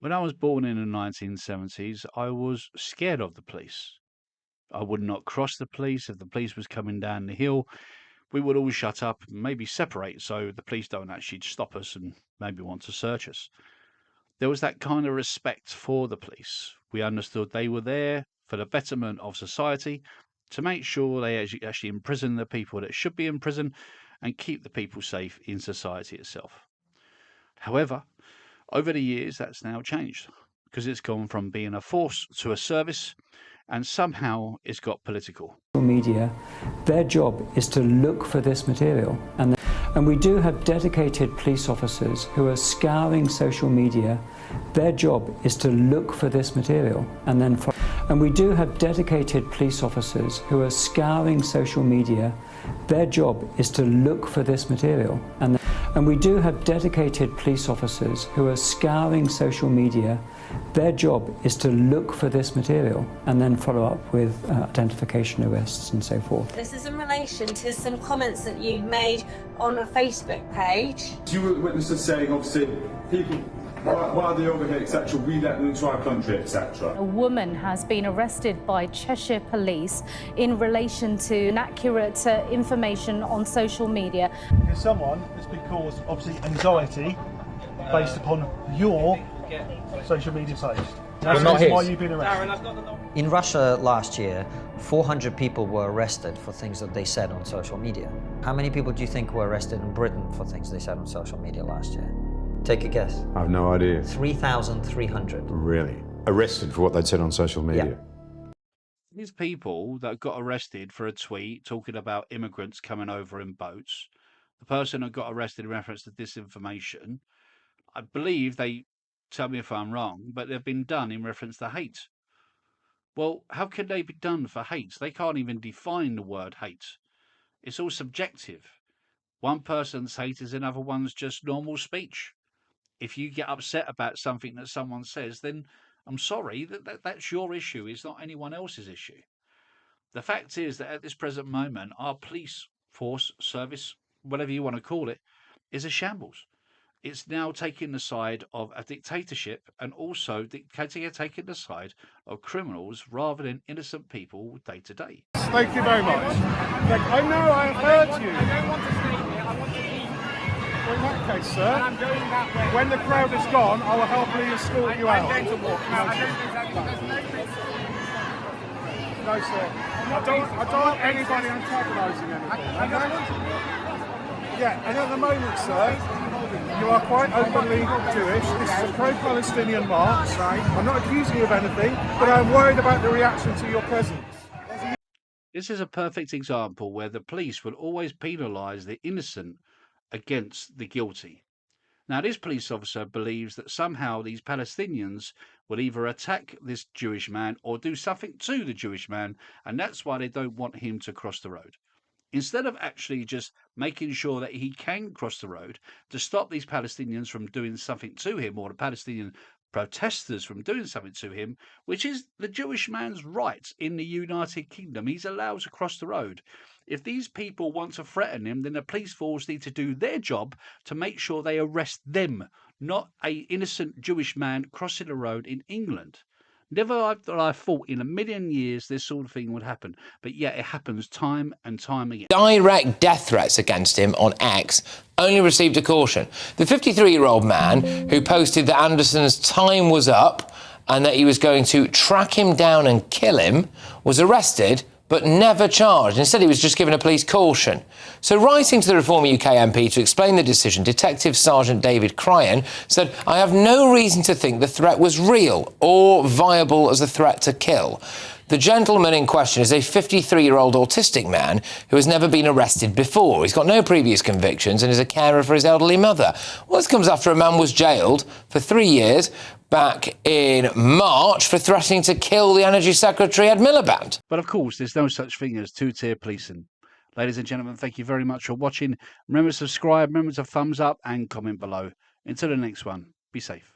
When I was born in the 1970s, I was scared of the police. I would not cross the police. If the police was coming down the hill, we would all shut up and maybe separate so the police don't actually stop us and maybe want to search us. There was that kind of respect for the police. We understood they were there for the betterment of society, to make sure they actually imprison the people that should be in prison and keep the people safe in society itself. However, over the years, that's now changed because it's gone from being a force to a service, and somehow it's got political. Media, their job is to look for this material, and we do have dedicated police officers who are scouring social media. Their job is to look for this material and we do have dedicated police officers who are scouring social media. Their job is to look for this material and we do have dedicated police officers who are scouring social media. Their job is to look for this material and then follow up with identification arrests and so forth. This is in relation to some comments that you made on a Facebook page. You were witnesses saying, obviously, people, why are they over here, etc., we let them into our country, etc. A woman has been arrested by Cheshire Police in relation to inaccurate information on social media. Because someone has been caused, obviously, anxiety based upon your social media post. That's why you've been arrested. In Russia last year, 400 people were arrested for things that they said on social media. How many people do you think were arrested in Britain for things they said on social media last year? Take a guess. I have no idea. 3,300. Really? Arrested for what they'd said on social media? Yeah. These people that got arrested for a tweet talking about immigrants coming over in boats, the person that got arrested in reference to disinformation, I believe they, tell me if I'm wrong, but they've been done in reference to hate. Well, how can they be done for hate? They can't even define the word hate. It's all subjective. One person's hate is another one's just normal speech. If you get upset about something that someone says, then I'm sorry, that's your issue. It's not anyone else's issue. The fact is that at this present moment, our police force, service, whatever you want to call it, is a shambles. It's now taking the side of a dictatorship and also taking the side of criminals rather than innocent people day to day. Thank you very much. I know I have heard you. I don't want to stay here. I want to leave. Well, in that case, sir, And I'm going that way. when the crowd is gone, I will happily escort you out. I'm going to walk. No, I don't think that. There's no place. No, sir. I don't want anybody antagonising anything. Yeah, and at the moment, sir, you are quite openly Jewish. This is a pro-Palestinian march. I'm not accusing you of anything, but I'm worried about the reaction to your presence. This is a perfect example where the police will always penalise the innocent against the guilty. Now, this police officer believes that somehow these Palestinians will either attack this Jewish man or do something to the Jewish man, and that's why they don't want him to cross the road. Instead of actually just making sure that he can cross the road to stop these Palestinians from doing something to him, or the Palestinian protesters from doing something to him, which is the Jewish man's right in the United Kingdom. He's allowed to cross the road. If these people want to threaten him, then the police force need to do their job to make sure they arrest them, not an innocent Jewish man crossing the road in England. Never have I thought in a million years this sort of thing would happen, but yet it happens time and time again. Direct death threats against him on X only received a caution. The 53-year-old man who posted that Anderson's time was up and that he was going to track him down and kill him was arrested but never charged. Instead, he was just given a police caution. So writing to the Reform UK MP to explain the decision, Detective Sergeant David Cryan said, "I have no reason to think the threat was real or viable as a threat to kill. The gentleman in question is a 53-year-old autistic man who has never been arrested before. He's got no previous convictions and is a carer for his elderly mother." Well, this comes after a man was jailed for 3 years back in March for threatening to kill the Energy Secretary, Ed Miliband. But of course, there's no such thing as two-tier policing. Ladies and gentlemen, thank you very much for watching. Remember to subscribe, remember to thumbs up and comment below. Until the next one, be safe.